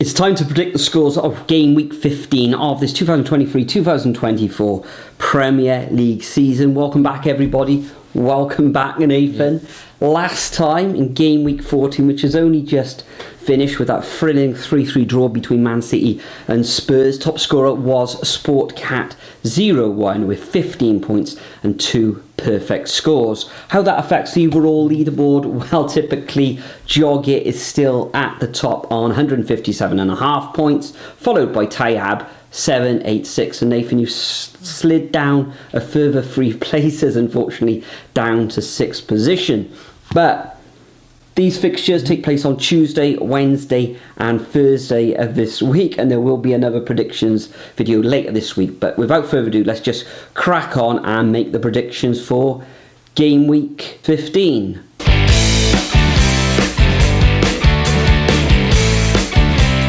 It's time to predict the scores of game week 15 of this 2023-2024 Premier League season. Welcome back, everybody. Welcome back, Nathan. Last time in game week 14, which has only just finished with that thrilling 3-3 draw between Man City and Spurs. Top scorer was SportCat01 with 15 points and 2 perfect scores. How that affects the overall leaderboard? Well, typically, Jogger is still at the top on 157.5 points, followed by Tayab 786, and Nathan, you slid down a further 3 places, unfortunately, down to 6th position. But these fixtures take place on Tuesday, Wednesday and Thursday of this week, and there will be another predictions video later this week. But without further ado, let's just crack on and make the predictions for game week 15.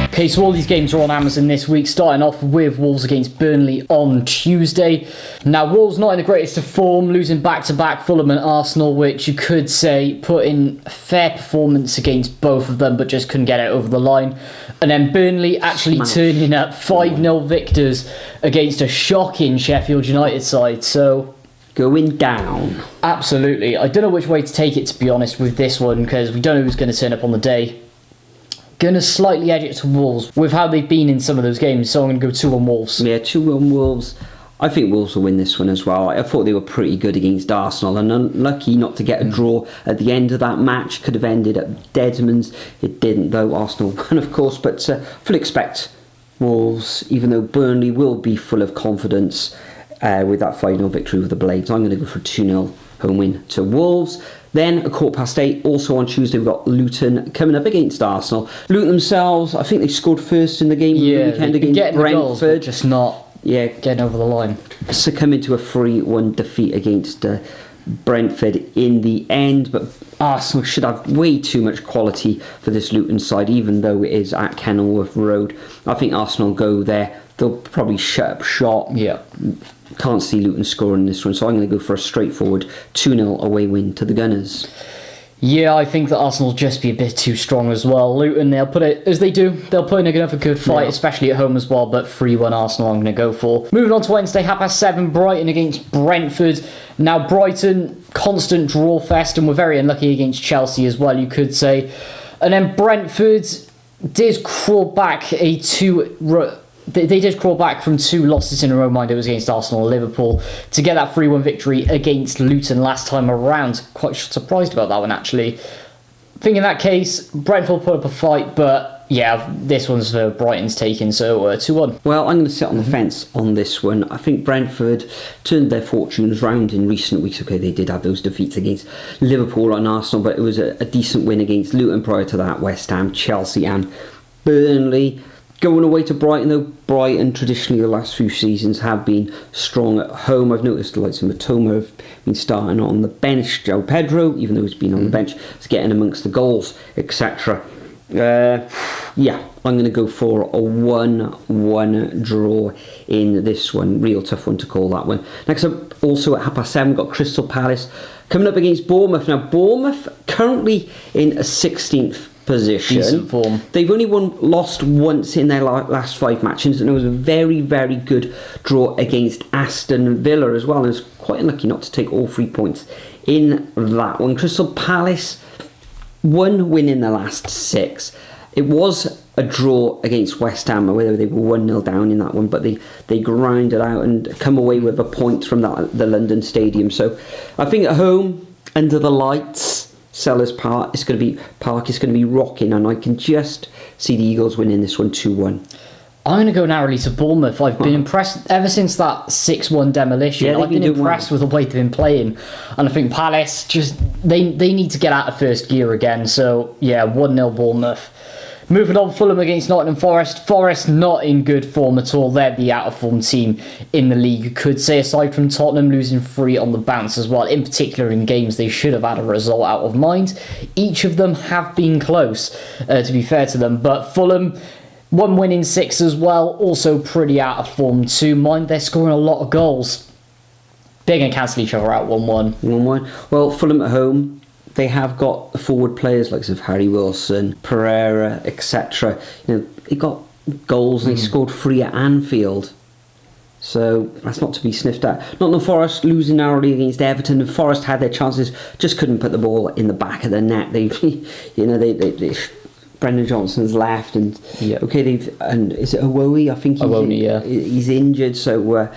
Okay, so all these games are on Amazon this week, starting off with Wolves against Burnley on Tuesday. Now, Wolves not in the greatest of form, losing back-to-back Fulham and Arsenal, which you could say put in a fair performance against both of them, but just couldn't get it over the line. And then Burnley actually turning up 5-0 victors against a shocking Sheffield United side, so going down. Absolutely. I don't know which way to take it, to be honest, with this one, because we don't know who's going to turn up on the day. Going to slightly edge it to Wolves with how they've been in some of those games, so I'm going to go 2-1 Wolves. Yeah, 2-1 Wolves. I think Wolves will win this one as well. I thought they were pretty good against Arsenal and unlucky not to get a draw at the end of that match. Could have ended at Deadman's. It didn't, though. Arsenal won, of course, but fully expect Wolves, even though Burnley will be full of confidence with that 5-0 victory with the Blades. I'm going to go for a 2-0 home win to Wolves. Then at 8:15, also on Tuesday, we've got Luton coming up against Arsenal. Luton themselves, I think they scored first in the game the weekend against Brentford. Goals, just not getting over the line. Succumbing to a 3-1 defeat against Brentford in the end. But Arsenal should have way too much quality for this Luton side, even though it is at Kenilworth Road. I think Arsenal go there. They'll probably shut up shop. Yeah. Can't see Luton scoring this one, so I'm going to go for a straightforward 2-0 away win to the Gunners. Yeah, I think that Arsenal will just be a bit too strong as well. Luton, they'll put it, as they do, they'll put in another good fight, especially at home as well, but 3-1 Arsenal I'm going to go for. Moving on to Wednesday, 7:30, Brighton against Brentford. Now, Brighton, constant draw fest, and we're very unlucky against Chelsea as well, you could say. And then Brentford did crawl back They did crawl back from 2 losses in a row, mind it was against Arsenal and Liverpool, to get that 3-1 victory against Luton last time around. Quite surprised about that one, actually. I think in that case, Brentford put up a fight, but yeah, this one's for Brighton's taking, so 2-1. Well, I'm going to sit on the fence on this one. I think Brentford turned their fortunes round in recent weeks. Okay, they did have those defeats against Liverpool and Arsenal, but it was a decent win against Luton prior to that, West Ham, Chelsea and Burnley. Going away to Brighton, though, Brighton traditionally the last few seasons have been strong at home. I've noticed the likes of Matoma have been starting on the bench. João Pedro, even though he's been on the bench, is getting amongst the goals, etc. I'm going to go for a 1-1 draw in this one. Real tough one to call, that one. Next up, also at 7:30, we've got Crystal Palace coming up against Bournemouth. Now, Bournemouth currently in a 16th position. Decent form. They've only lost once in their last 5 matches, and it was a very, very good draw against Aston Villa as well. And it's quite unlucky not to take all 3 points in that one. Crystal Palace, 1 win in the last 6. It was a draw against West Ham, whether they were 1-0 down in that one, but they grinded out and come away with a point from the London Stadium. So I think at home, under the lights, Sellers Park, it's going to be rocking, and I can just see the Eagles winning this one 2-1. I'm going to go narrowly to Bournemouth. I've been impressed ever since that 6-1 demolition. Yeah, I've been impressed with the way they've been playing, and I think Palace just they need to get out of first gear again. So yeah, 1-0 Bournemouth. Moving on, Fulham against Nottingham Forest. Forest not in good form at all. They're the out-of-form team in the league, you could say, aside from Tottenham losing 3 on the bounce as well. In particular, in games they should have had a result out of mind. Each of them have been close, to be fair to them. But Fulham, 1 win in 6 as well. Also pretty out of form too. Mind, they're scoring a lot of goals. They're going to cancel each other out 1-1. 1-1. Well, Fulham at home, they have got the forward players like of Harry Wilson, Pereira, etc. They got goals and they scored 3 at Anfield. So that's not to be sniffed at. Nottingham Forest losing narrowly against Everton. And Forest had their chances, just couldn't put the ball in the back of the net. They Brendan Johnson's left, and and is it Awowi? I think he's injured. So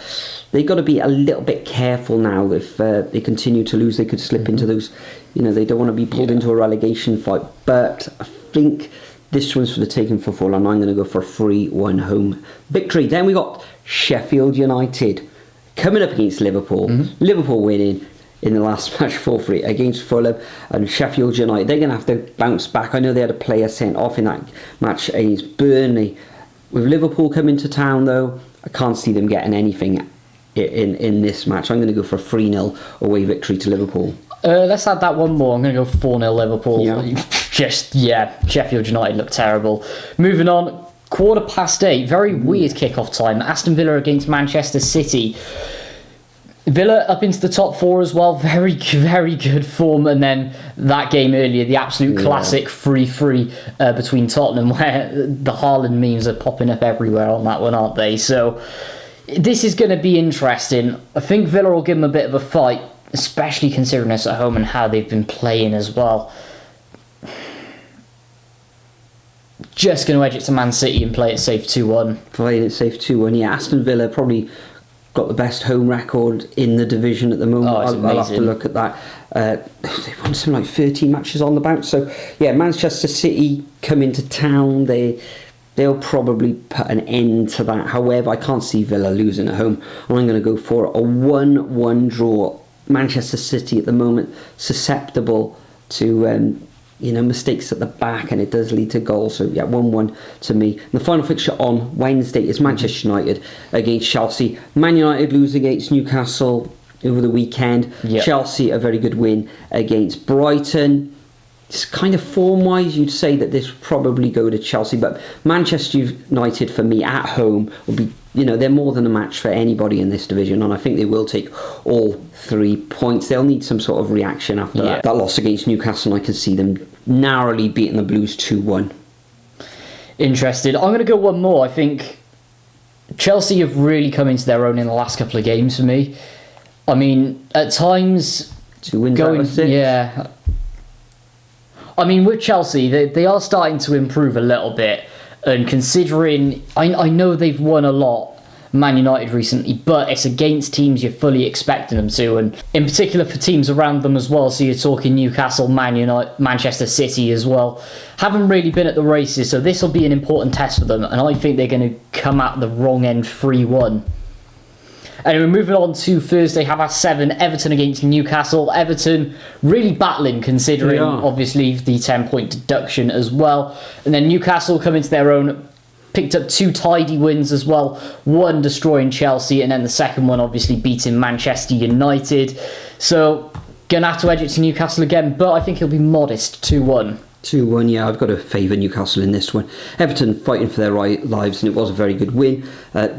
they've got to be a little bit careful now. If they continue to lose, they could slip into those. They don't want to be pulled into a relegation fight. But I think this one's for the taking for Fulham. I'm going to go for a 3-1 home victory. Then we got Sheffield United coming up against Liverpool. Liverpool winning in the last match 4-3 against Fulham, and Sheffield United, they're going to have to bounce back. I know they had a player sent off in that match against Burnley. With Liverpool coming to town though, I can't see them getting anything in this match. I'm going to go for a 3-0 away victory to Liverpool. Let's add that one more. I'm going to go 4-0 Liverpool. Sheffield United look terrible. Moving on, 8:15, very weird kickoff time. Aston Villa against Manchester City. Villa up into the top 4 as well. Very, very good form. And then that game earlier, the absolute classic 3-3 between Tottenham, where the Haaland memes are popping up everywhere on that one, aren't they? So this is going to be interesting. I think Villa will give them a bit of a fight, especially considering us at home and how they've been playing as well. Just going to edge it to Man City and play it safe 2-1. Playing it safe 2-1, yeah. Aston Villa probably got the best home record in the division at the moment. I'll have to look at that. They've won something like 13 matches on the bounce. So, yeah, Manchester City come into town. They'll probably put an end to that. However, I can't see Villa losing at home. I'm going to go for a 1-1 draw. Manchester City at the moment susceptible to mistakes at the back, and it does lead to goals. So yeah, 1-1 to me. And the final fixture on Wednesday is Manchester United against Chelsea. Man United lose against Newcastle over the weekend. Chelsea a very good win against Brighton. It's kind of form-wise, you'd say that this would probably go to Chelsea, but Manchester United for me at home will be, they're more than a match for anybody in this division, and I think they will take all 3 points. They'll need some sort of reaction after that loss against Newcastle, and I can see them narrowly beating the Blues 2-1. Interested. I'm going to go one more. I think Chelsea have really come into their own in the last couple of games for me. I mean, at times 2 wins out of 6. Yeah. I mean, with Chelsea, they are starting to improve a little bit. And considering, I know they've won a lot, Man United recently, but it's against teams you're fully expecting them to. And in particular for teams around them as well. So you're talking Newcastle, Man United, Manchester City as well. Haven't really been at the races, so this will be an important test for them. And I think they're going to come out the wrong end 3-1. Anyway, moving on to Thursday, 7:30, Everton against Newcastle. Everton really battling, considering obviously the 10-point deduction as well. And then Newcastle come into their own, picked up 2 tidy wins as well. One destroying Chelsea, and then the second one obviously beating Manchester United. So, gonna have to edge it to Newcastle again, but I think it'll be modest, 2-1. 2-1, yeah, I've got to favour Newcastle in this one. Everton fighting for their lives, and it was a very good win.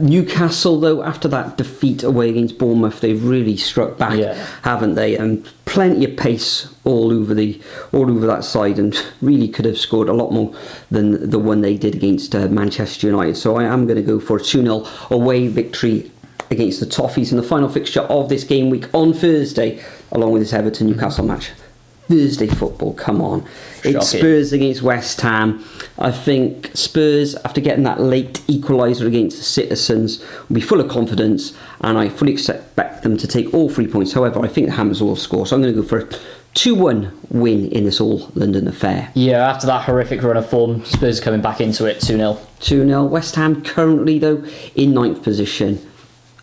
Newcastle, though, after that defeat away against Bournemouth, they've really struck back, haven't they? And plenty of pace all over that side, and really could have scored a lot more than the one they did against Manchester United. So I am going to go for a 2-0 away victory against the Toffees in the final fixture of this game week on Thursday, along with this Everton-Newcastle match. Thursday football, come on. It's Spurs against West Ham. I think Spurs, after getting that late equaliser against the Citizens, will be full of confidence, and I fully expect them to take all 3 points. However, I think the Hammers will score, so I'm going to go for a 2-1 win in this all-London affair. Yeah, after that horrific run of form, Spurs are coming back into it, 2-0. 2-0. West Ham currently, though, in 9th position,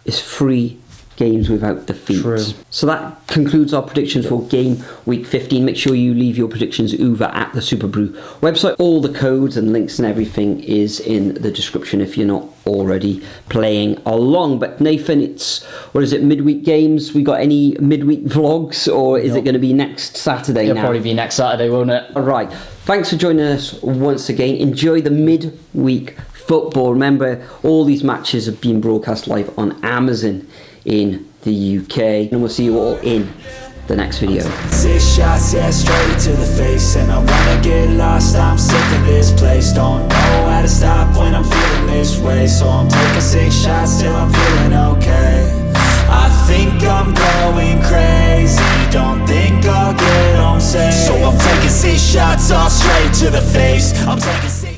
is 3 games without defeat. True. So that concludes our predictions for game week 15. Make sure you leave your predictions over at the Superbru website. All the codes and links and everything is in the description if you're not already playing along. But Nathan, it's midweek games? We got any midweek vlogs, or is it going to be next Saturday? It'll probably be next Saturday, won't it? All right. Thanks for joining us once again. Enjoy the midweek football. Remember, all these matches have been broadcast live on Amazon in the UK, and we'll see you all in the next video. 6 shots, yeah, straight to the face. And I wanna get lost, I'm sick of this place. Don't know how to stop when I'm feeling this way. So I'm taking 6 shots till I'm feeling okay. I think I'm going crazy, don't think I'll get home safe. So I'm taking 6 shots all straight to the face. I'm taking 6